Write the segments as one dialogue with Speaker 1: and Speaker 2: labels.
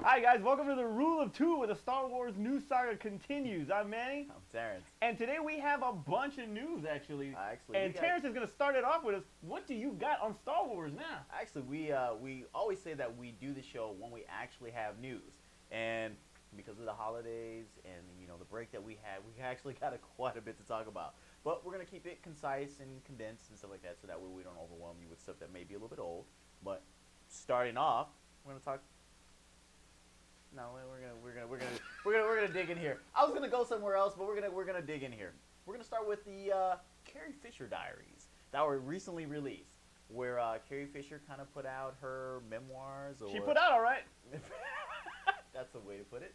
Speaker 1: Hi guys, welcome to the Rule of Two, where the Star Wars news saga continues. I'm Manny.
Speaker 2: I'm Terrence.
Speaker 1: And today we have a bunch of news, actually. And
Speaker 2: we
Speaker 1: Terrence is going to start it off with us. What do you got on Star Wars now?
Speaker 2: Actually, we always say that we do the show when we actually have news, and because of the holidays and the break that we had, we actually got quite a bit to talk about. But we're gonna keep it concise and condensed and stuff like that, so that way we don't overwhelm you with stuff that may be a little bit old. But starting off, we're gonna talk. No, we're gonna dig in here. I was gonna go somewhere else, but we're gonna dig in here. We're gonna start with the Carrie Fisher diaries that were recently released, where Carrie Fisher kind of put out her memoirs.
Speaker 1: She put out all right.
Speaker 2: That's a way to put it.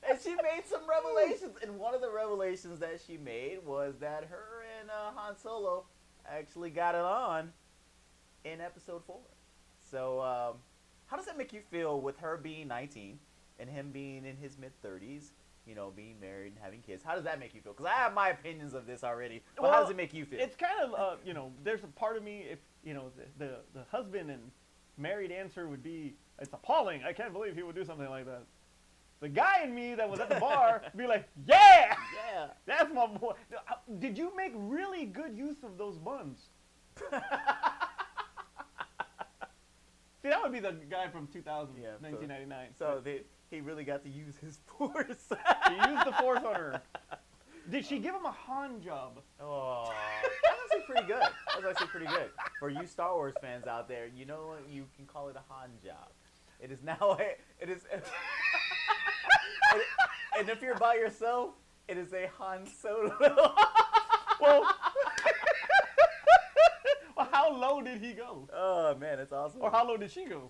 Speaker 2: And she made some revelations, and one of the revelations that she made was that her and Han Solo actually got it on in Episode 4. So. How does that make you feel with her being 19 and him being in his mid-30s, being married and having kids? How does that make you feel? Because I have my opinions of this already, but how does it make you feel?
Speaker 1: It's kind of, there's a part of me, if, the husband and married answer would be, it's appalling. I can't believe he would do something like that. The guy in me that was at the bar would be like, yeah!
Speaker 2: Yeah!
Speaker 1: That's my boy. Did you make really good use of those buns? See, that would be the guy from 2000, 1999.
Speaker 2: So he really got to use his force.
Speaker 1: He used the force on her. Did she give him a Han job?
Speaker 2: Oh, that's actually pretty good. That's actually pretty good. For you Star Wars fans out there, you can call it a Han job. It is now it is. And if you're by yourself, it is a Han Solo.
Speaker 1: Well, how low did he go?
Speaker 2: Oh man, it's awesome.
Speaker 1: Or how low did she go?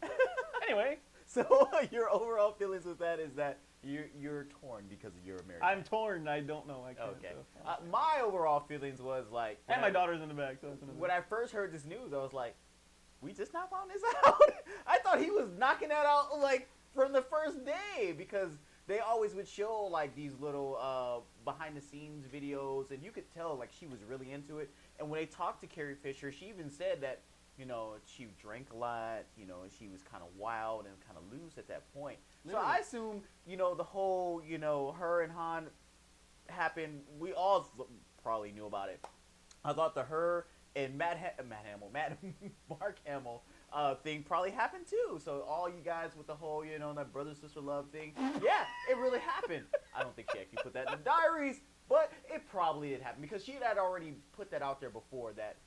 Speaker 1: Anyway,
Speaker 2: so your overall feelings with that is that you're torn because you're married.
Speaker 1: I'm torn. I don't know. I can't.
Speaker 2: Okay. My overall feelings was like,
Speaker 1: and my daughter's in the back. So
Speaker 2: when I first heard this news, I was like, we just not found this out. I thought he was knocking that out like from the first day, because they always would show like these little behind the scenes videos, and you could tell like she was really into it. And when they talked to Carrie Fisher, she even said that, she drank a lot, and she was kind of wild and kind of loose at that point. Literally. So I assume, the whole, her and Han happened, we all probably knew about it. I thought the her and Mark Hamill thing probably happened too. So all you guys with the whole, that brother-sister love thing, yeah, it really happened. I don't think she actually put that in the diaries, but it probably did happen, because she had already put that out there before, that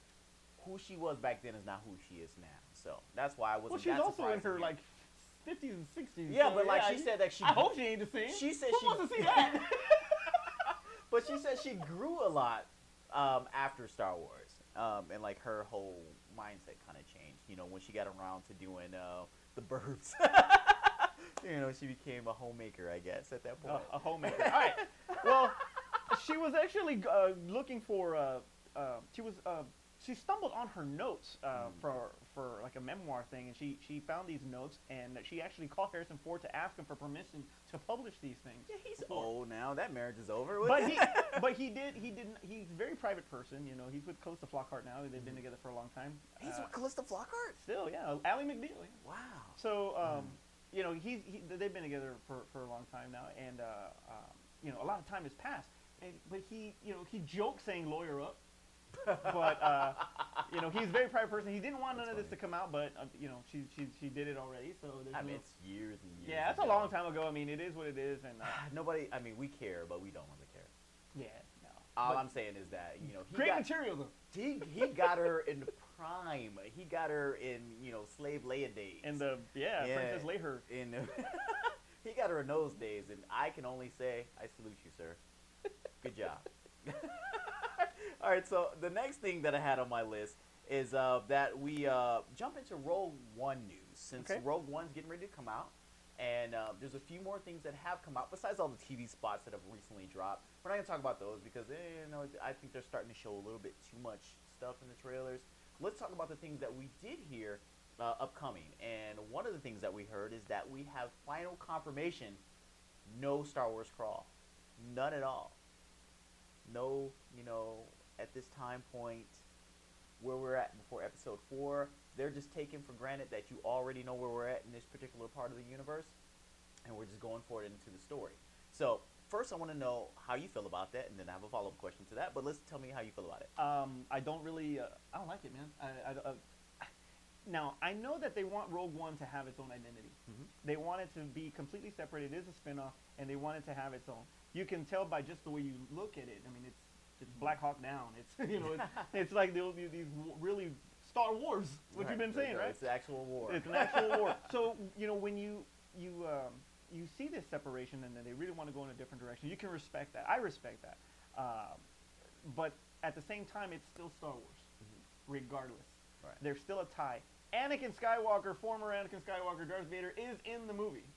Speaker 2: who she was back then is not who she is now. So that's why I wasn't.
Speaker 1: Well, she's also in her like 50s and 60s.
Speaker 2: Yeah,
Speaker 1: so
Speaker 2: but like she said that she.
Speaker 1: I hope she ain't the same.
Speaker 2: She said
Speaker 1: who wants to see that?
Speaker 2: But she said she grew a lot after Star Wars, and like her whole mindset kind of changed. When she got around to doing the Burbs. She became a homemaker, I guess, at that point.
Speaker 1: A homemaker. All right. Well, she was actually looking for. She stumbled on her notes for like a memoir thing, and she found these notes, and she actually called Harrison Ford to ask him for permission to publish these things.
Speaker 2: Yeah, he's old now. That marriage is over.
Speaker 1: But he's a very private person. He's with Calista Flockhart now. They've been together for a long time.
Speaker 2: He's with Calista Flockhart?
Speaker 1: Still, yeah. Ally McBeal. Yeah.
Speaker 2: Wow.
Speaker 1: So, they've been together for a long time now, and a lot of time has passed. But he jokes saying lawyer up. But he's a very private person. He didn't want none of this to come out, but she did it already. So
Speaker 2: it's years and years.
Speaker 1: Yeah, that's a long time ago. I mean, it is what it is, and
Speaker 2: nobody. I mean, we care, but we don't really care.
Speaker 1: Yeah, no.
Speaker 2: All I'm saying is that he
Speaker 1: great material though.
Speaker 2: He got her in the prime. He got her in slave Leia days.
Speaker 1: In the Princess Leia.
Speaker 2: He got her in those days, and I can only say I salute you, sir. Good job. All right, so the next thing that I had on my list is that we jump into Rogue One news since
Speaker 1: Okay.
Speaker 2: Rogue One's getting ready to come out, and there's a few more things that have come out besides all the TV spots that have recently dropped. We're not gonna talk about those because I think they're starting to show a little bit too much stuff in the trailers. Let's talk about the things that we did hear upcoming, and one of the things that we heard is that we have final confirmation: no Star Wars crawl, none at all. No, at this time point where we're at before episode 4, they're just taking for granted that you already know where we're at in this particular part of the universe, and we're just going for it into the story. So first I want to know how you feel about that, and then I have a follow-up question to that, but let's tell me how you feel about it.
Speaker 1: I don't really, I don't like it, man. Now, I know that they want Rogue One to have its own identity.
Speaker 2: Mhm.
Speaker 1: They want it to be completely separate. It is a spin-off, and they want it to have its own. You can tell by just the way you look at it. I mean, it's Black Hawk Down. It's it's like these really Star Wars. What
Speaker 2: Right,
Speaker 1: you've been saying, right?
Speaker 2: It's the actual war.
Speaker 1: It's an actual war. So when you see this separation and then they really want to go in a different direction, you can respect that. I respect that. But at the same time, it's still Star Wars, regardless.
Speaker 2: Right.
Speaker 1: There's still a tie. Anakin Skywalker, former Anakin Skywalker, Darth Vader, is in the movie.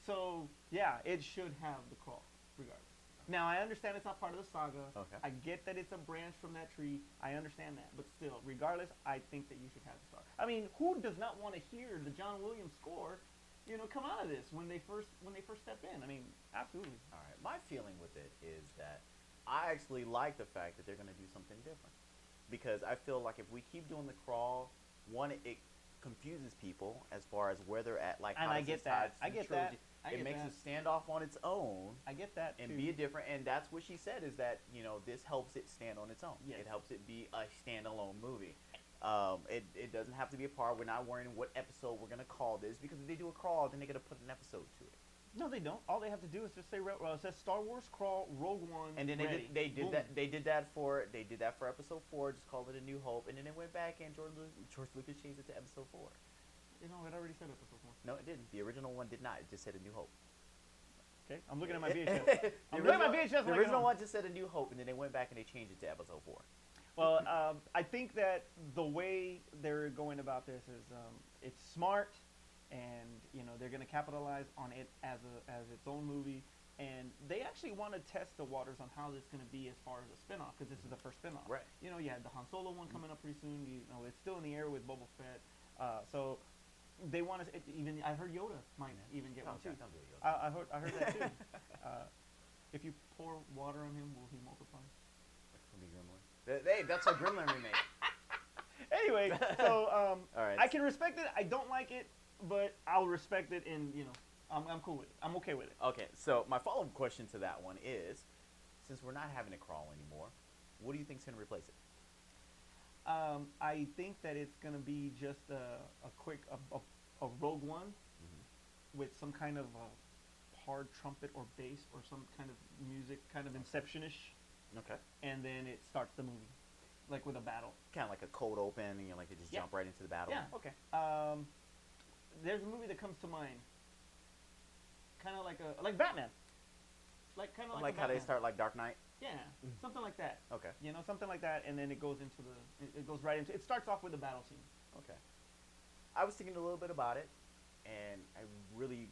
Speaker 1: So, yeah, it should have the crawl, regardless. Now, I understand it's not part of the saga.
Speaker 2: Okay.
Speaker 1: I get that it's a branch from that tree. I understand that. But still, regardless, I think that you should have the star. I mean, who does not want to hear the John Williams score, come out of this when they first step in? I mean, absolutely.
Speaker 2: All right. My feeling with it is that I actually like the fact that they're going to do something different, because I feel like if we keep doing the crawl, one, it confuses people as far as where they're at, like
Speaker 1: And
Speaker 2: how
Speaker 1: I
Speaker 2: does
Speaker 1: get
Speaker 2: this tie
Speaker 1: that.
Speaker 2: to
Speaker 1: I
Speaker 2: the
Speaker 1: get
Speaker 2: trilogy.
Speaker 1: that.
Speaker 2: It makes it stand off on its own
Speaker 1: I get that,
Speaker 2: and
Speaker 1: too.
Speaker 2: be a different, and that's what she said, is that this helps it stand on its own.
Speaker 1: Yes.
Speaker 2: It helps it be a standalone movie. It doesn't have to be a part. We're not worrying what episode we're gonna call this, because if they do a crawl, then they're gonna put an episode to it.
Speaker 1: No, they don't. All they have to do is just say, well, it says Star Wars Crawl Rogue One.
Speaker 2: And then
Speaker 1: ready.
Speaker 2: they did
Speaker 1: Boom.
Speaker 2: that. They did that for episode 4. Just called it A New Hope, and then they went back and George Lucas changed it to episode 4.
Speaker 1: It already said episode 4.
Speaker 2: No, it didn't. The original one did not. It just said A New Hope.
Speaker 1: Okay, I'm looking at my VHS. I'm looking at my VHS.
Speaker 2: The original one just said A New Hope, and then they went back and they changed it to episode 4.
Speaker 1: Well, I think that the way they're going about this is it's smart, and they're going to capitalize on it as its own movie, and they actually want to test the waters on how this is going to be as far as a spinoff, because this is the first spinoff.
Speaker 2: Right.
Speaker 1: You had the Han Solo one coming up pretty soon. It's still in the air with Boba Fett. So they want to even. I heard Yoda might even get one too.
Speaker 2: Don't do it, Yoda.
Speaker 1: I heard that too. If you pour water on him, will he multiply?
Speaker 2: From the Gremlin. Hey, that's a Gremlin remake.
Speaker 1: Anyway, so
Speaker 2: All right.
Speaker 1: I can respect it. I don't like it, but I'll respect it, and I'm cool with it. I'm okay with it.
Speaker 2: Okay, so my follow-up question to that one is, since we're not having a crawl anymore, what do you think's going to replace it?
Speaker 1: I think that it's gonna be just a quick a Rogue One with some kind of hard trumpet or bass or some kind of music, kind of Inception-ish,
Speaker 2: Okay.
Speaker 1: and then it starts the movie, like with a battle.
Speaker 2: Kind of like a cold open, and like they just
Speaker 1: Yeah.
Speaker 2: jump right into the battle.
Speaker 1: Yeah.
Speaker 2: Okay.
Speaker 1: There's a movie that comes to mind, kind of like Batman, like kind of
Speaker 2: Like how they start like Dark Knight.
Speaker 1: Yeah, something like that.
Speaker 2: Okay.
Speaker 1: Something like that, and then it goes into it goes right into. It starts off with a battle scene.
Speaker 2: Okay. I was thinking a little bit about it, and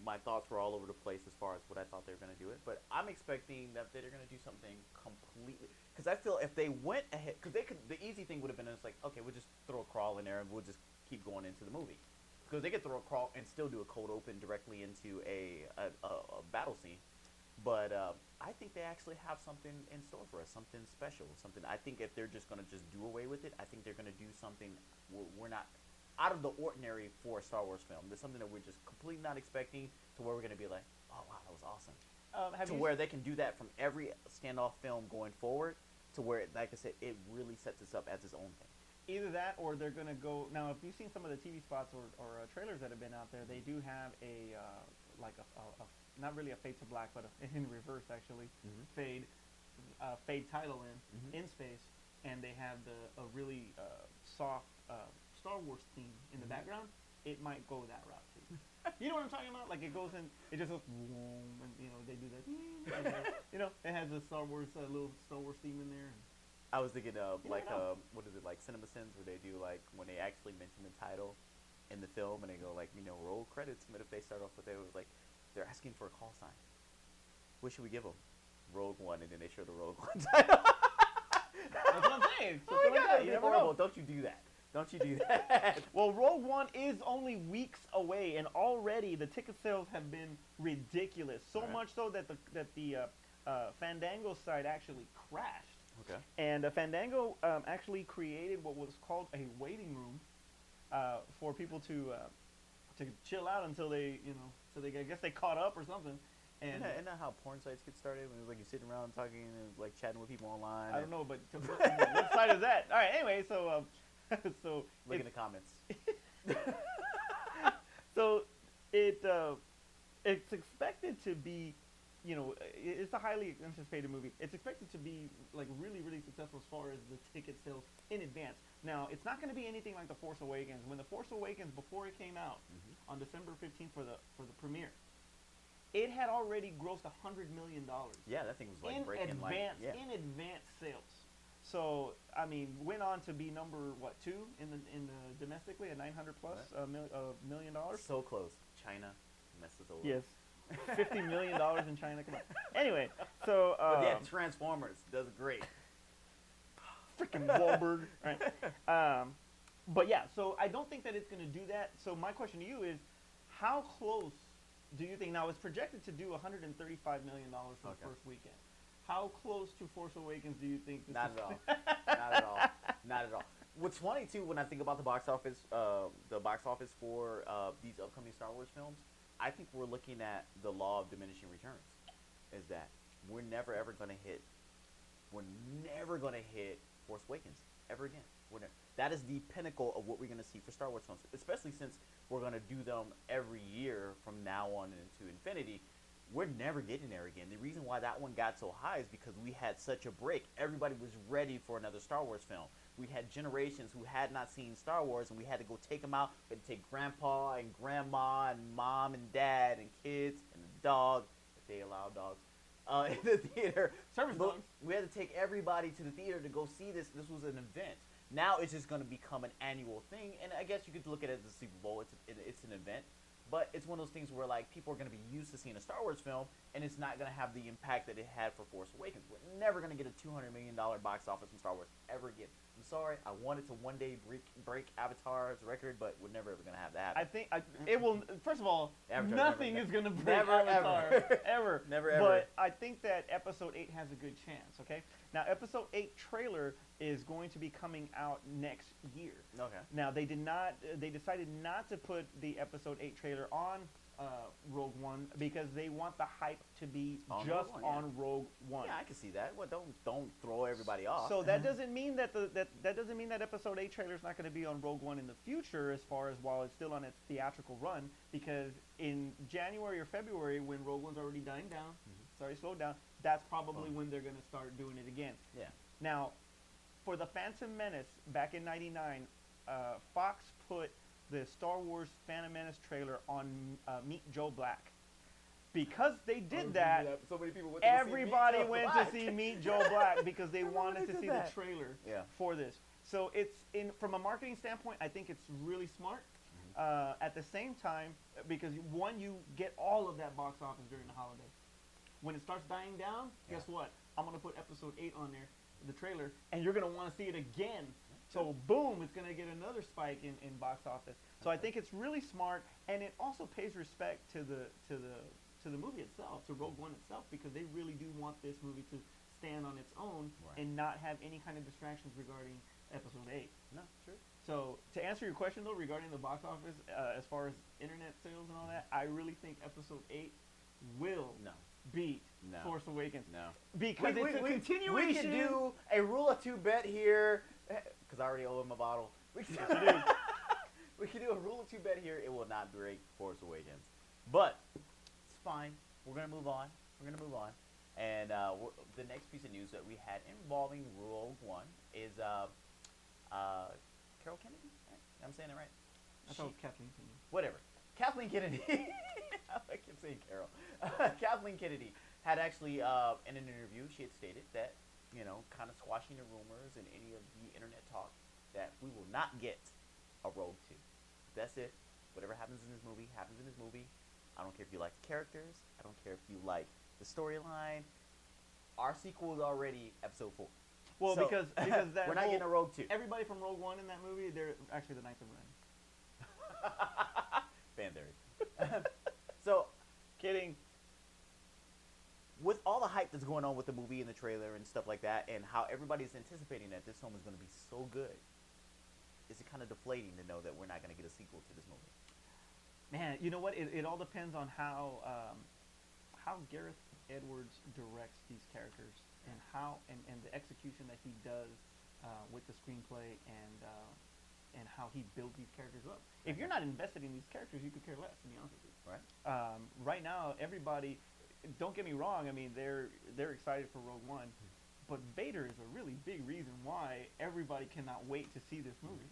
Speaker 2: my thoughts were all over the place as far as what I thought they were going to do it. But I'm expecting that they're going to do something completely, because I feel if they went ahead, because the easy thing would have been it's like, okay, we'll just throw a crawl in there and we'll just keep going into the movie, because they could throw a crawl and still do a cold open directly into a battle scene. But I think they actually have something in store for us, something special, something. I think if they're just going to just do away with it, I think they're going to do something we're not out of the ordinary for a Star Wars film. There's something that we're just completely not expecting, to where we're going to be like, oh wow, that was awesome. To where they can do that from every standoff film going forward, to where, like I said, it really sets us up as its own thing.
Speaker 1: Either that, or they're gonna go. Now, if you've seen some of the TV spots or trailers that have been out there, they do have a not really a fade to black, but in reverse actually, fade title in space, and they have a really soft Star Wars theme in the background. It might go that route too. You know what I'm talking about? Like it goes in, it just goes, and they do that. It has a Star Wars little Star Wars theme in there.
Speaker 2: I was thinking of
Speaker 1: You
Speaker 2: like
Speaker 1: never know.
Speaker 2: what is it, like Cinema Sins, where they do like when they actually mention the title in the film and they go like, roll credits. But if they start off with it was like they're asking for a call sign. What should we give them? Rogue One, and then they show the Rogue One title.
Speaker 1: That's what I'm saying. So
Speaker 2: Oh
Speaker 1: something
Speaker 2: my
Speaker 1: like
Speaker 2: God,
Speaker 1: that. You
Speaker 2: that'd be
Speaker 1: never
Speaker 2: horrible.
Speaker 1: know.
Speaker 2: Don't you do that. Don't you do that.
Speaker 1: Well, Rogue One is only weeks away, and already the ticket sales have been ridiculous. So
Speaker 2: Alright.
Speaker 1: much so that the Fandango site actually crashed.
Speaker 2: Okay.
Speaker 1: And Fandango actually created what was called a waiting room for people to chill out until they, so they I guess they caught up or something. And
Speaker 2: Isn't that how porn sites get started? When it was like you're sitting around talking and like chatting with people online.
Speaker 1: I don't know, but what site is that? All right. Anyway, so so
Speaker 2: Look in the comments.
Speaker 1: so it's expected to be, it's a highly anticipated movie. It's expected to be like really, really successful as far as the ticket sales in advance. Now, it's not going to be anything like The Force Awakens. When The Force Awakens, before it came out on December 15th for the premiere, it had already grossed $100 million.
Speaker 2: Yeah, that thing was like
Speaker 1: in
Speaker 2: breaking
Speaker 1: advance,
Speaker 2: like
Speaker 1: in advance sales. So I mean, went on to be number 2 in the domestically at $900+ million.
Speaker 2: So close. China messes over.
Speaker 1: Yes, $50 million in China. Come on. Anyway, so
Speaker 2: But yeah, Transformers does great.
Speaker 1: freaking Wahlberg, right? But yeah, so I don't think that it's going to do that. So my question to you is, how close do you think? Now it's projected to do $135 million for the first weekend. How close to Force Awakens do you think this
Speaker 2: Not
Speaker 1: is?
Speaker 2: at all. Not at all. Not at all. What's funny too, when I think about the box office for these upcoming Star Wars films, I think we're looking at the law of diminishing returns. Is that we're never ever gonna hit Force Awakens ever again. That is the pinnacle of what we're gonna see for Star Wars films, especially since we're gonna do them every year from now on into infinity. We're never getting there again. The reason why that one got so high is because we had such a break. Everybody was ready for another Star Wars film. We had generations who had not seen Star Wars, and we had to go take them out. We had to take grandpa and grandma and mom and dad and kids and the dog, if they allow dogs, in the theater.
Speaker 1: Service dogs.
Speaker 2: We had to take everybody to the theater to go see this. This was an event. Now it's just going to become an annual thing, and I guess you could look at it as a Super Bowl. It's an event. But it's one of those things where like people are going to be used to seeing a Star Wars film, and it's not going to have the impact that it had for Force Awakens. We're never going to get a $200 million box office from Star Wars ever again. I'm sorry, I wanted to one day break Avatar's record, but we're never ever going to have that happen.
Speaker 1: I think it will. First of all,
Speaker 2: Avatar's
Speaker 1: nothing is going to break
Speaker 2: never,
Speaker 1: Avatar
Speaker 2: ever.
Speaker 1: ever.
Speaker 2: Never ever.
Speaker 1: But I think that Episode 8 has a good chance. Okay. Now, Episode 8 trailer is going to be coming out next year.
Speaker 2: Okay.
Speaker 1: Now, they decided not to put the Episode 8 trailer on Rogue One because they want the hype to be
Speaker 2: On
Speaker 1: just
Speaker 2: Rogue One, yeah.
Speaker 1: on Rogue One.
Speaker 2: Yeah, I can see that. Well, don't throw everybody off.
Speaker 1: So that doesn't mean that that doesn't mean that Episode 8 trailer is not going to be on Rogue One in the future, as far as while it's still on its theatrical run, because in January or February, when Rogue One's already dying down, slowed down, that's probably when they're going to start doing it again.
Speaker 2: Yeah.
Speaker 1: Now, for the Phantom Menace back in '99, Fox put the Star Wars Phantom Menace trailer on Meet Joe Black. Because they did that,
Speaker 2: so many people
Speaker 1: everybody went to see Meet Joe Black because they wanted to see the
Speaker 2: that.
Speaker 1: trailer
Speaker 2: Yeah.
Speaker 1: for this. So it's from a marketing standpoint, I think it's really smart. At the same time, because one, you get all of that box office during the holiday. When it starts dying down, guess what? I'm going to put Episode 8 on there, the trailer, and you're going to want to see it again. So boom, it's going to get another spike in box office. So I think it's really smart, and it also pays respect to the movie itself, to Rogue One itself, because they really do want this movie to stand on its own and not have any kind of distractions regarding Episode 8.
Speaker 2: No, true.
Speaker 1: So to answer your question though, regarding the box office, as far as internet sales and all that, I really think Episode 8 will beat Force Awakens.
Speaker 2: No.
Speaker 1: Because it's a continuation.
Speaker 2: We can do a rule of two bet here, because I already owe him a bottle. We can do a rule of two bet here. It will not break Force Awakens. But it's fine. We're going to move on. And the next piece of news that we had involving Rogue One is Carol Kennedy? Right? I'm saying it right?
Speaker 1: I thought it was Kathleen Kennedy.
Speaker 2: Whatever. Kathleen Kennedy. I keep saying Carol. Kathleen Kennedy had actually, in an interview, she had stated that kind of squashing the rumors and any of the internet talk that we will not get a Rogue 2. That's it. Whatever happens in this movie happens in this movie. I don't care if you like the characters. I don't care if you like the storyline. Our sequel is already episode 4.
Speaker 1: Well,
Speaker 2: So,
Speaker 1: because that
Speaker 2: we're not getting a Rogue 2.
Speaker 1: Everybody from Rogue One in that movie, they're actually the Knights of Ren.
Speaker 2: Fan theory. So,
Speaker 1: Kidding.
Speaker 2: with all the hype that's going on with the movie and the trailer and stuff like that, and how everybody's anticipating that this film is going to be so good, is it kind of deflating to know that we're not going to get a sequel to this movie?
Speaker 1: Man, you know what? It all depends on how Gareth Edwards directs these characters and and the execution that he does with the screenplay and how he builds these characters up. If you're not invested in these characters, you could care less, to be honest with you.
Speaker 2: Right.
Speaker 1: Right now, everybody, don't get me wrong, I mean, they're excited for Rogue One, but Vader is a really big reason why everybody cannot wait to see this movie.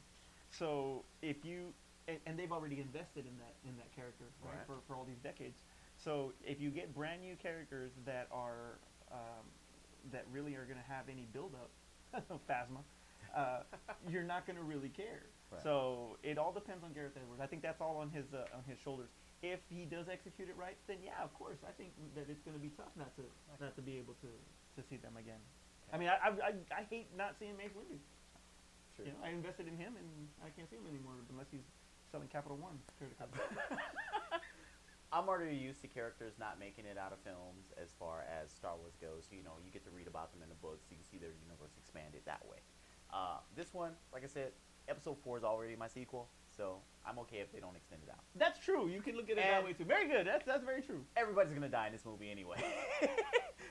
Speaker 1: So if you, and they've already invested in that character, right? For all these decades. So if you get brand new characters that are, that really are going to have any build-up, Phasma, you're not going to really care.
Speaker 2: Right.
Speaker 1: So it all depends on Gareth Edwards. I think that's all on his shoulders. If he does execute it right, then yeah, of course, I think that it's going to be tough not to be able to see them again. Okay. I mean, I hate not seeing Mace Windu.
Speaker 2: Sure.
Speaker 1: You know, I invested in him, and I can't see him anymore unless he's selling Capital One.
Speaker 2: I'm already used to characters not making it out of films as far as Star Wars goes. You get to read about them in the books. You can see their universe expanded that way. This one, like I said, episode 4 is already my sequel, so I'm okay if they don't extend it out.
Speaker 1: That's true. You can look at it that way too. Very good. That's very true.
Speaker 2: Everybody's going to die in this movie anyway.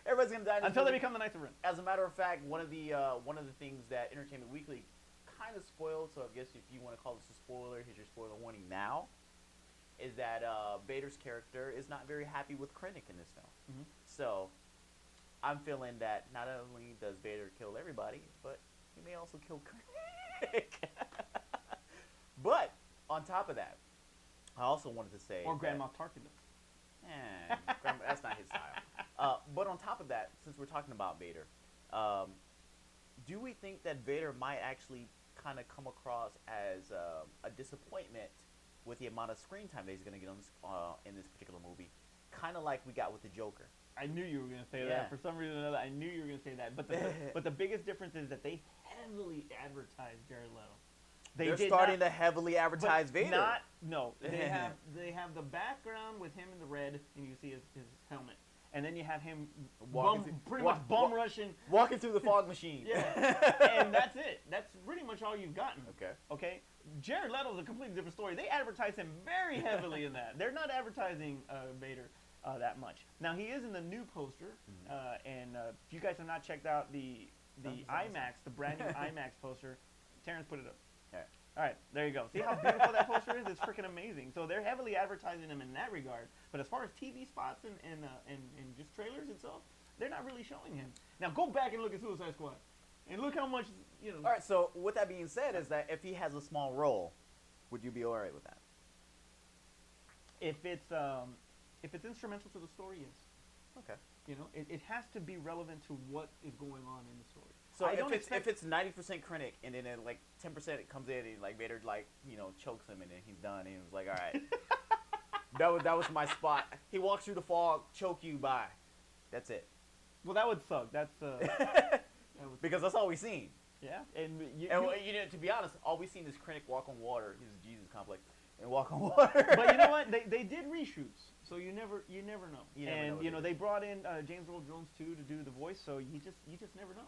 Speaker 2: Everybody's going to die in this
Speaker 1: until
Speaker 2: movie.
Speaker 1: They become the Knights of Ren.
Speaker 2: As a matter of fact, one of the things that Entertainment Weekly kind of spoiled, so I guess if you want to call this a spoiler, here's your spoiler warning now, is that Vader's character is not very happy with Krennic in this film.
Speaker 1: Mm-hmm.
Speaker 2: So I'm feeling that not only does Vader kill everybody, but he may also kill Krennic. But on top of that, I also wanted to say,
Speaker 1: or Grand Moff Tarkin does.
Speaker 2: That's not his style. But on top of that, since we're talking about Vader, do we think that Vader might actually kind of come across as a disappointment with the amount of screen time that he's going to get on this, in this particular movie, kind of like we got with the Joker?
Speaker 1: I knew you were going to say that. For some reason or another, I knew you were going to say that. But the biggest difference is that they heavily advertised Jared Leto.
Speaker 2: They're starting to heavily advertise Vader.
Speaker 1: They have the background with him in the red, and you see his helmet. And then you have him pretty much bum rushing.
Speaker 2: Walking through the fog machine.
Speaker 1: Yeah. And that's it. That's pretty much all you've gotten. Okay? Jared Leto's a completely different story. They advertise him very heavily in that. They're not advertising Vader that much. Now, he is in the new poster. And if you guys have not checked out the IMAX, the brand new IMAX poster, Terrence put it up. All right, there you go. See how beautiful that poster is? It's freaking amazing. So they're heavily advertising him in that regard. But as far as TV spots and just trailers itself, they're not really showing him. Now go back and look at Suicide Squad, and look how much
Speaker 2: All right. So with that being said, is that if he has a small role, would you be all right with that?
Speaker 1: If it's instrumental to the story, yes.
Speaker 2: Okay.
Speaker 1: It has to be relevant to what is going on in the story.
Speaker 2: So if it's 90% Krennic and then like 10% it comes in and like Vader chokes him and then he's done and he was like, all right, that was my spot. He walks through the fog, choke you, bye. That's it.
Speaker 1: Well, that would suck. That's
Speaker 2: because that's all we've seen.
Speaker 1: Yeah,
Speaker 2: to be honest, all we've seen is Krennic walk on water. He's a Jesus complex and walk on water.
Speaker 1: But you know what? They did reshoots, so you never know. They brought in James Earl Jones too to do the voice, so you just never know.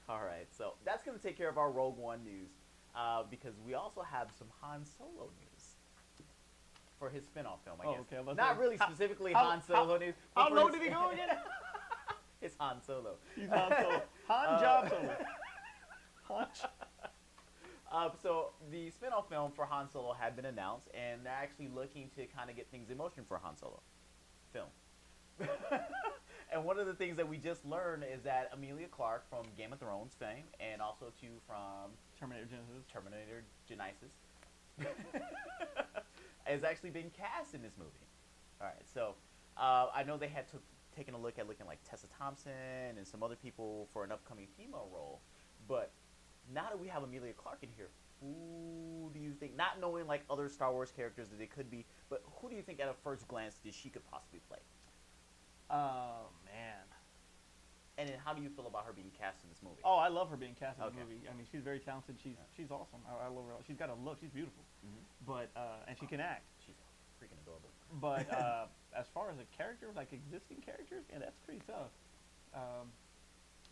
Speaker 2: All right, so that's going to take care of our Rogue One news, because we also have some Han Solo news for his spin-off film, I guess.
Speaker 1: Okay,
Speaker 2: not really specifically Han Solo news.
Speaker 1: How low did he go again?
Speaker 2: It's Han Solo.
Speaker 1: He's Han Solo. Han Job Solo.
Speaker 2: So the spin-off film for Han Solo had been announced, and they're actually looking to kind of get things in motion for Han Solo film. And one of the things that we just learned is that Emilia Clarke from Game of Thrones fame, and also from Terminator Genisys, has actually been cast in this movie. All right, so I know they had to taking a look at looking like Tessa Thompson and some other people for an upcoming female role. But now that we have Emilia Clarke in here, who do you think, not knowing like other Star Wars characters that they could be, but who do you think at a first glance that she could possibly play?
Speaker 1: Oh, man.
Speaker 2: And then how do you feel about her being cast in this movie?
Speaker 1: Oh, I love her being cast in the
Speaker 2: Okay.
Speaker 1: movie. I mean, she's very talented. She's awesome. I love her. She's got a look. She's beautiful.
Speaker 2: Mhm.
Speaker 1: But and she can act.
Speaker 2: She's freaking adorable.
Speaker 1: But as far as a character, like existing characters, yeah, that's pretty tough.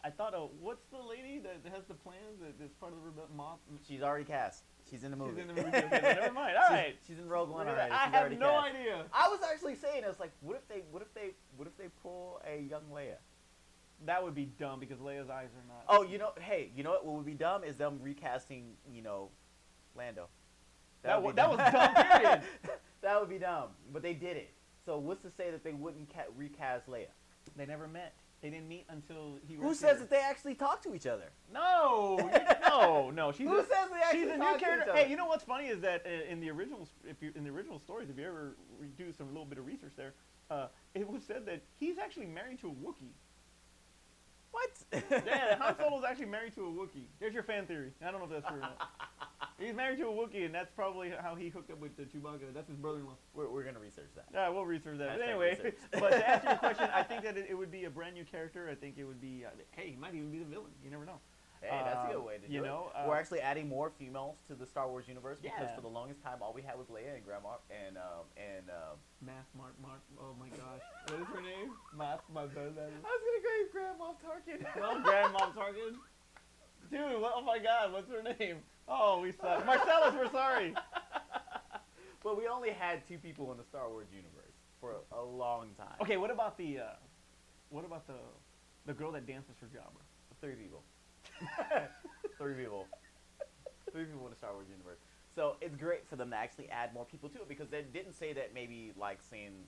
Speaker 1: I thought, what's the lady that has the plans that's part of the moth?
Speaker 2: She's already cast. She's in the movie.
Speaker 1: She's in the movie. Okay, never mind. All right.
Speaker 2: She's in Rogue One
Speaker 1: Look at
Speaker 2: already.
Speaker 1: that. I
Speaker 2: She's
Speaker 1: have
Speaker 2: already
Speaker 1: no
Speaker 2: cast.
Speaker 1: idea.
Speaker 2: I was actually saying, I was like, what if they pull a young Leia?
Speaker 1: That would be dumb because Leia's eyes are not.
Speaker 2: Oh, hey, you know what would be dumb is them recasting, Lando.
Speaker 1: That
Speaker 2: would
Speaker 1: was
Speaker 2: be dumb.
Speaker 1: dumb. Period.
Speaker 2: That would be dumb, but they did it. So what's to say that they wouldn't recast Leia?
Speaker 1: They never met. They didn't meet until he.
Speaker 2: Who
Speaker 1: was
Speaker 2: says
Speaker 1: here.
Speaker 2: that they actually talk to each other?
Speaker 1: No, no. She's
Speaker 2: Who says they actually
Speaker 1: she's a new
Speaker 2: talk to
Speaker 1: character.
Speaker 2: each other?
Speaker 1: Hey, you know what's funny is that in the original, in the original stories, if you ever do some little bit of research there, it was said that he's actually married to a Wookiee.
Speaker 2: What?
Speaker 1: Yeah, Han Solo's actually married to a Wookiee. There's your fan theory. I don't know if that's true or not. He's married to a Wookiee, and that's probably how he hooked up with Chewbacca. That's his brother-in-law.
Speaker 2: We're gonna research that.
Speaker 1: Yeah, we'll research that. But
Speaker 2: Hashtag
Speaker 1: anyway,
Speaker 2: research.
Speaker 1: but to answer your question, I think that it would be a brand new character. I think it would be, hey, he might even be the villain. You never know.
Speaker 2: Hey, that's a good way to do it. We're actually adding more females to the Star Wars universe because
Speaker 1: Yeah.
Speaker 2: for the longest time all we had was Leia and Grandma and
Speaker 1: Math Mark. Oh my gosh, what is her name? Math
Speaker 2: I was gonna go with Grandma Tarkin.
Speaker 1: No, Grandma Tarkin. Dude, oh my God, what's her name? Oh, we suck. Marcellus, we're sorry.
Speaker 2: But we only had two people in the Star Wars universe for a long time.
Speaker 1: Okay, what about the girl that dances for Jabba?
Speaker 2: Three people. Three people. Three people in the Star Wars universe. So it's great for them to actually add more people to it because they didn't say that maybe like seeing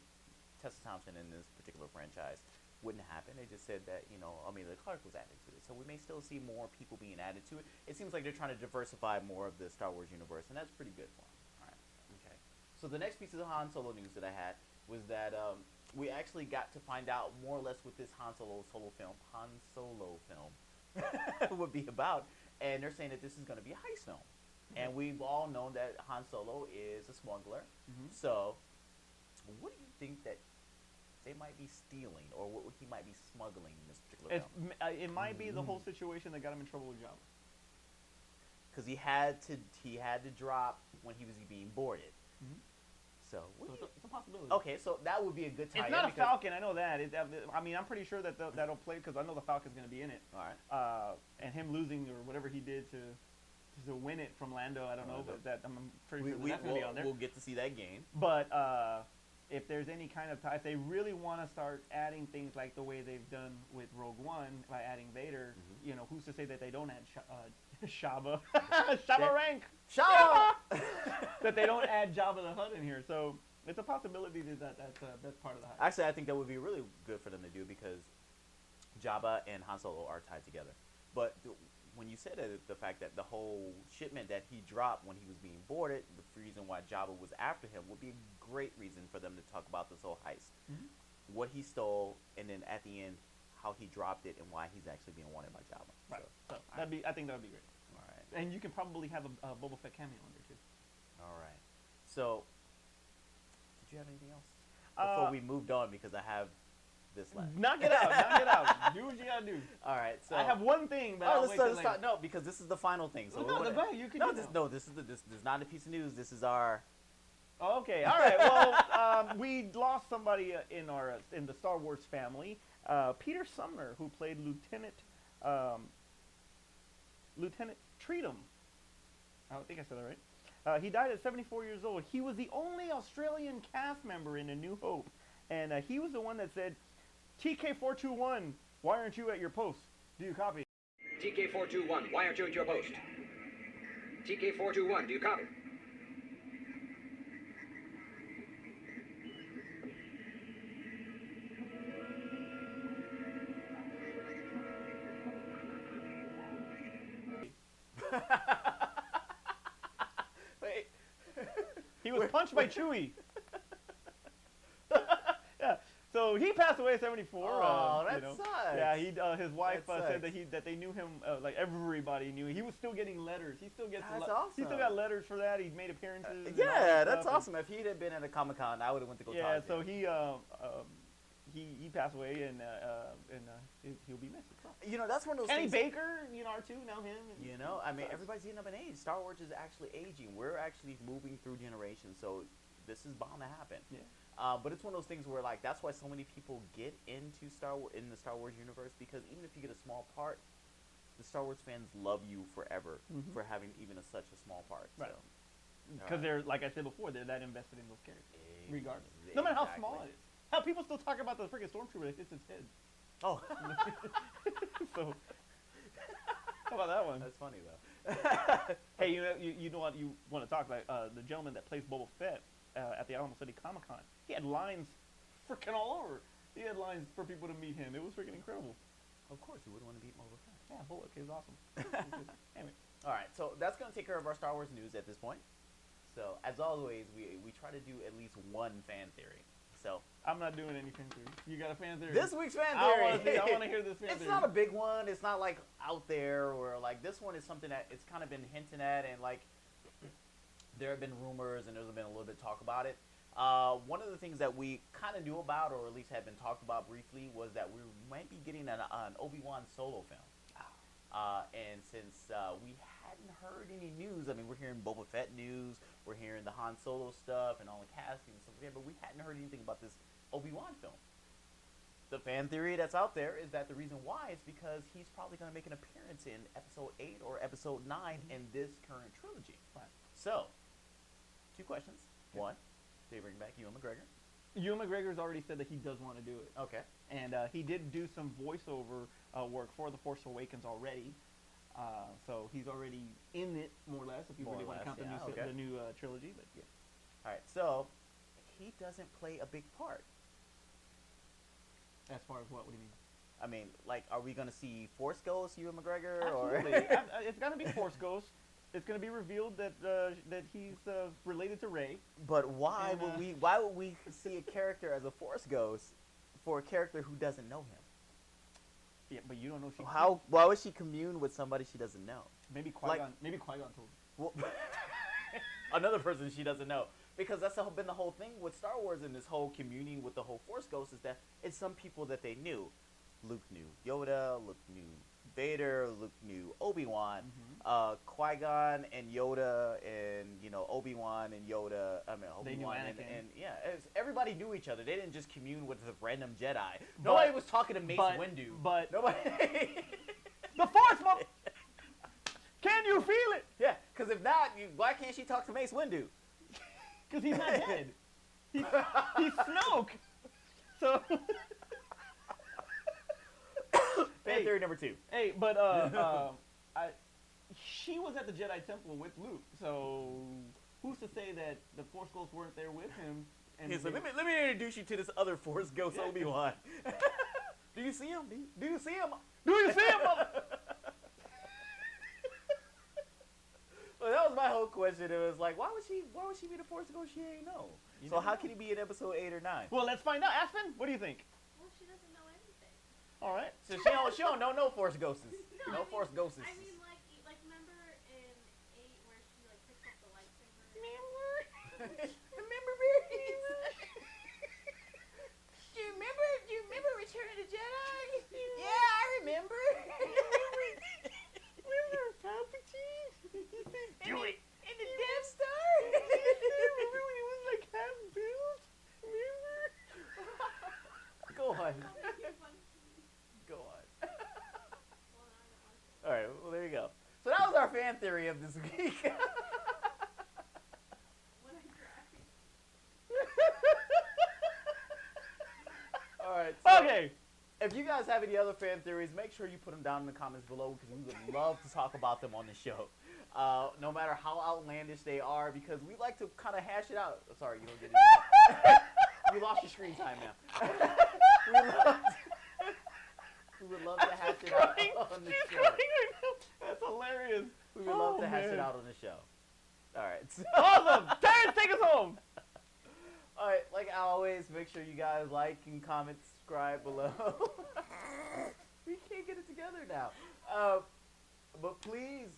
Speaker 2: Tessa Thompson in this particular franchise wouldn't happen. They just said that, Emilia Clarke was added to it. So we may still see more people being added to it. It seems like they're trying to diversify more of the Star Wars universe, and that's pretty good for them. All right. Okay. So the next piece of Han Solo news that I had was that we actually got to find out more or less what this Han Solo film would be about. And they're saying that this is going to be a heist film.
Speaker 1: Okay.
Speaker 2: And we've all known that Han Solo is a smuggler.
Speaker 1: Mm-hmm.
Speaker 2: So what do you think that they might be stealing, or what he might be smuggling in this particular film?
Speaker 1: It might be the whole situation that got him in trouble with Jabba.
Speaker 2: Because he had to drop when he was being boarded.
Speaker 1: Mm-hmm.
Speaker 2: So
Speaker 1: It's a possibility.
Speaker 2: okay, so that would be a good time.
Speaker 1: It's not a Falcon, I know that. I'm pretty sure that that'll play because I know the Falcon's going to be in it.
Speaker 2: All right.
Speaker 1: And him losing or whatever he did to win it from Lando, I don't know, but I'm pretty sure that's going to be on there.
Speaker 2: We'll get to see that game.
Speaker 1: But if there's any kind of if they really want to start adding things like the way they've done with Rogue One by adding Vader, who's to say that they don't add Shabba, Shabba rank,
Speaker 2: Shabba,
Speaker 1: that they don't add Jabba the Hutt in here. So it's a possibility that that's part of the hype.
Speaker 2: Actually, I think that would be really good for them to do because Jabba and Han Solo are tied together. But when you said the fact that the whole shipment that he dropped when he was being boarded, the reason why Jabba was after him would be a great reason for them to talk about this whole heist.
Speaker 1: Mm-hmm.
Speaker 2: What he stole, and then at the end, how he dropped it and why he's actually being wanted by Jabba.
Speaker 1: Right. So I think that would be great.
Speaker 2: All right.
Speaker 1: And you can probably have a Boba Fett cameo in there too.
Speaker 2: All right. So, did you have anything else before we moved on? Because I have this left.
Speaker 1: Knock it out. Knock it out. Do what you gotta do.
Speaker 2: All right. So
Speaker 1: I have one thing, but I'll
Speaker 2: let's
Speaker 1: wait till
Speaker 2: start.
Speaker 1: later.
Speaker 2: No, because this is the final thing. So
Speaker 1: No, you can do that.
Speaker 2: this is not a piece of news. This is our.
Speaker 1: Okay, all right. Well, we lost somebody in the Star Wars family. Peter Sumner, who played Lieutenant Treatum. I think I said that right. He died at 74 years old. He was the only Australian cast member in A New Hope, and he was the one that said, "TK421, why aren't you at your post? Do you copy?"
Speaker 3: TK421, why aren't you at your post? TK421, do you copy?
Speaker 2: Wait.
Speaker 1: He was punched by Chewie. Yeah. So he passed away at 74.
Speaker 2: Oh,
Speaker 1: you
Speaker 2: that
Speaker 1: know.
Speaker 2: sucks.
Speaker 1: Yeah, his wife
Speaker 2: That
Speaker 1: said
Speaker 2: sucks.
Speaker 1: that they knew him, like everybody knew. He was still getting letters. He still gets.
Speaker 2: That's
Speaker 1: He still
Speaker 2: awesome.
Speaker 1: got letters for that. He made appearances. and all
Speaker 2: Yeah,
Speaker 1: that
Speaker 2: that's
Speaker 1: stuff.
Speaker 2: awesome. If he'd have been at a Comic-Con, I would have went to go
Speaker 1: Yeah,
Speaker 2: talk to
Speaker 1: so
Speaker 2: him.
Speaker 1: he passed away, and he'll be missed.
Speaker 2: You know, that's one of those
Speaker 1: Kenny
Speaker 2: things.
Speaker 1: Baker, R2, now him. And
Speaker 2: You know, I mean, everybody's getting up in age. Star Wars is actually aging. We're actually moving through generations, so this is bound to happen.
Speaker 1: Yeah.
Speaker 2: But it's one of those things where, like, that's why so many people get into in the Star Wars universe, because even if you get a small part, the Star Wars fans love you forever for having even such a small part.
Speaker 1: Right.
Speaker 2: So.
Speaker 1: Because they're, like I said before, they're that invested in those characters, regardless. No matter how small it is. Hell, people still talk about the freaking stormtrooper like it's his head.
Speaker 2: Oh.
Speaker 1: So, how about that one?
Speaker 2: That's funny, though.
Speaker 1: Hey, you know what you want to talk about? The gentleman that plays Boba Fett at the Alamo City Comic Con. He had lines freaking all over. He had lines for people to meet him. It was freaking incredible.
Speaker 2: Of course, you would want to beat Boba Fett.
Speaker 1: Yeah, Bullock is awesome. Anyway.
Speaker 2: All right, so that's going to take care of our Star Wars news at this point. So, as always, we try to do at least one fan theory. So,
Speaker 1: I'm not doing any fan theory. You got a fan theory?
Speaker 2: this week's fan theory.
Speaker 1: I want to hear this fan
Speaker 2: It's
Speaker 1: theory.
Speaker 2: not a big one. It's not like out there, or like this one is something that it's kind of been hinting at, and like there have been rumors and there's been a little bit of talk about it. One of the things that we kind of knew about, or at least had been talked about briefly, was that we might be getting an Obi-Wan solo film. And since we hadn't heard any news, I mean, we're hearing Boba Fett news, we're hearing the Han Solo stuff and all the casting and stuff like that, but we hadn't heard anything about this Obi-Wan film. The fan theory that's out there is that the reason why is because he's probably going to make an appearance in Episode 8 or Episode 9 in this current trilogy.
Speaker 1: Right.
Speaker 2: So, two questions. One, they bring back Ewan McGregor.
Speaker 1: Ewan McGregor's already said that he does want to do it.
Speaker 2: Okay.
Speaker 1: And he did do some voiceover work for The Force Awakens already. So he's already in it, more or less, if you
Speaker 2: More
Speaker 1: really
Speaker 2: or
Speaker 1: want to
Speaker 2: less,
Speaker 1: count
Speaker 2: yeah,
Speaker 1: the new trilogy. But yeah.
Speaker 2: All right, so he doesn't play a big part.
Speaker 1: As far as what do you mean?
Speaker 2: I mean, like, are we going to see Force Ghost, Ewan McGregor?
Speaker 1: Absolutely.
Speaker 2: Or
Speaker 1: It's going to be Force Ghost. It's going to be revealed that he's related to Rey.
Speaker 2: But why
Speaker 1: And,
Speaker 2: why would we see a character as a Force Ghost for a character who doesn't know him?
Speaker 1: Yeah, but you don't know she.
Speaker 2: Why would she commune with somebody she doesn't know?
Speaker 1: Maybe Qui-Gon. Maybe Qui-Gon told her.
Speaker 2: Well, another person she doesn't know. Because that's been the whole thing with Star Wars and this whole communing with the whole Force Ghost, is that it's some people that they knew. Luke knew Yoda, Luke knew Vader, Luke knew Obi-Wan, Qui-Gon and Yoda, and Obi-Wan and Yoda. I mean,
Speaker 1: They knew
Speaker 2: Obi-Wan
Speaker 1: Anakin.
Speaker 2: and everybody knew each other. They didn't just commune with the random Jedi. Nobody was talking to Mace Windu.
Speaker 1: But
Speaker 2: Nobody.
Speaker 1: the Force, can you feel it?
Speaker 2: Yeah, because if not, why can't she talk to Mace Windu?
Speaker 1: Because he's not dead. He's Snoke. So.
Speaker 2: Fan theory number 2.
Speaker 1: Hey, but she was at the Jedi Temple with Luke, so who's to say that the Force Ghosts weren't there with him? And
Speaker 2: He's like, let me introduce you to this other Force Ghost, Obi-Wan. Do you see him? Do you see him?
Speaker 1: Do you see him?
Speaker 2: Well, that was my whole question. It was like, why would she be the Force Ghost she ain't know? So how can he be in Episode 8 or 9?
Speaker 1: Well, let's find out. Aspen, what do you think?
Speaker 4: Well, she doesn't know anything.
Speaker 1: All right.
Speaker 2: So she don't know no Force Ghosts. No Force Ghosts.
Speaker 4: I mean, like remember in 8 where she like picks up the lightsaber?
Speaker 2: Remember Berries? Do you remember Return of the Jedi? Yeah, I remember.
Speaker 1: Remember Palpatine?
Speaker 2: Do it. In the Death Star?
Speaker 1: Remember when he was like half built? Remember?
Speaker 2: Go on. Go on. All right, well, there you go. So that was our fan theory of this week. All right. So
Speaker 1: Okay.
Speaker 2: if you guys have any other fan theories, make sure you put them down in the comments below, because we would love to talk about them on the show. No matter how outlandish they are, because we like to kind of hash it out. Oh, sorry, you don't get it. You lost your screen time now. We would love to hash it out on the
Speaker 1: She's
Speaker 2: show.
Speaker 1: crying right now. That's hilarious.
Speaker 2: We would love to hash
Speaker 1: man.
Speaker 2: it out on the show. All right. So
Speaker 1: Awesome. Terrence, take us home.
Speaker 2: all right, like always, make sure you guys like and comment, subscribe below. We can't get it together now. But please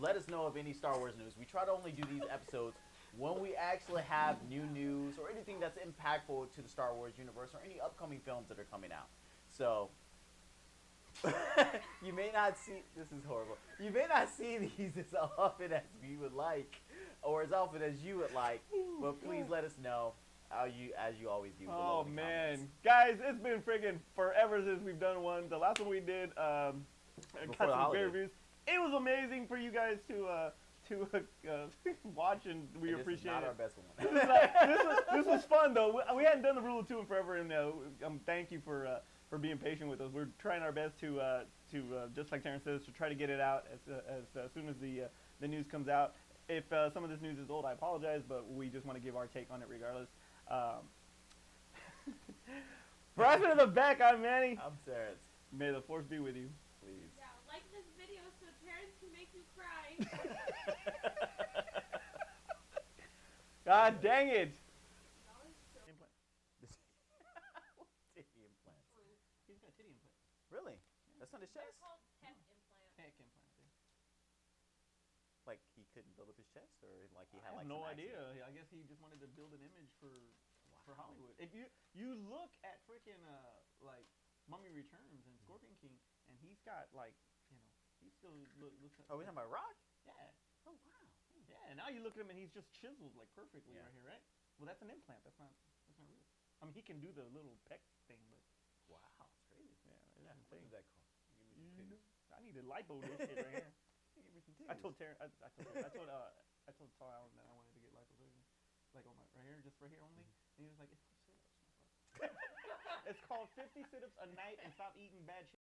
Speaker 2: let us know of any Star Wars news. We try to only do these episodes when we actually have new news or anything that's impactful to the Star Wars universe or any upcoming films that are coming out. So you may not see, this is horrible, you may not see these as often as we would like or as often as you would like, but please let us know how you, as you always do, below
Speaker 1: Oh
Speaker 2: in the
Speaker 1: man,
Speaker 2: comments.
Speaker 1: guys, it's been friggin' forever since we've done one. The last one we did, got
Speaker 2: the
Speaker 1: some great
Speaker 2: holidays.
Speaker 1: reviews. It was amazing for you guys to watch, and we
Speaker 2: And
Speaker 1: appreciate
Speaker 2: this is not
Speaker 1: it.
Speaker 2: our best one.
Speaker 1: This was fun though. We hadn't done the rule of two in forever, and thank you for being patient with us. We're trying our best to just like Terrence says, to try to get it out as soon as the news comes out. If some of this news is old, I apologize, but we just want to give our take on it regardless. Bryson in the back, I'm Manny.
Speaker 2: I'm Terrence.
Speaker 1: May the force be with you.
Speaker 2: Please.
Speaker 4: Yeah, like this video so Terrence can make you cry.
Speaker 1: God dang it!
Speaker 4: Y'all is so
Speaker 1: Implant.
Speaker 2: Titty implants.
Speaker 4: true.
Speaker 1: He's got a titty implant.
Speaker 2: Really? That's not his
Speaker 4: They're
Speaker 2: chest?
Speaker 4: called tech implants.
Speaker 1: Tech implant. Yeah.
Speaker 2: Like he couldn't build up his chest, or like he
Speaker 1: I
Speaker 2: had
Speaker 1: have
Speaker 2: like
Speaker 1: no
Speaker 2: some
Speaker 1: idea.
Speaker 2: accident?
Speaker 1: I guess he just wanted to build an image for
Speaker 2: Wow.
Speaker 1: Hollywood. If you look at freaking like Mummy Returns and Scorpion King, and he's got like he still looks like.
Speaker 2: Oh, we talking about Rock?
Speaker 1: Yeah.
Speaker 2: Oh wow.
Speaker 1: Yeah, and now you look at him and he's just chiseled like perfectly
Speaker 2: Yeah.
Speaker 1: right here, right? Well, that's an implant. That's not real. I mean, he can do the little pec thing, but
Speaker 2: Wow, it's crazy.
Speaker 1: yeah, it's
Speaker 2: Yeah, what
Speaker 1: insane.
Speaker 2: is that called? Give me some titties.
Speaker 1: I need to lipo this shit right here.
Speaker 2: Give me some
Speaker 1: I
Speaker 2: titties.
Speaker 1: told Taryn, I told Tall Allen that I wanted to get liposuction, like on my right here, just right here only, and he was like, it's called sit-ups, my fuck. It's called 50 sit-ups a night and stop eating bad shit.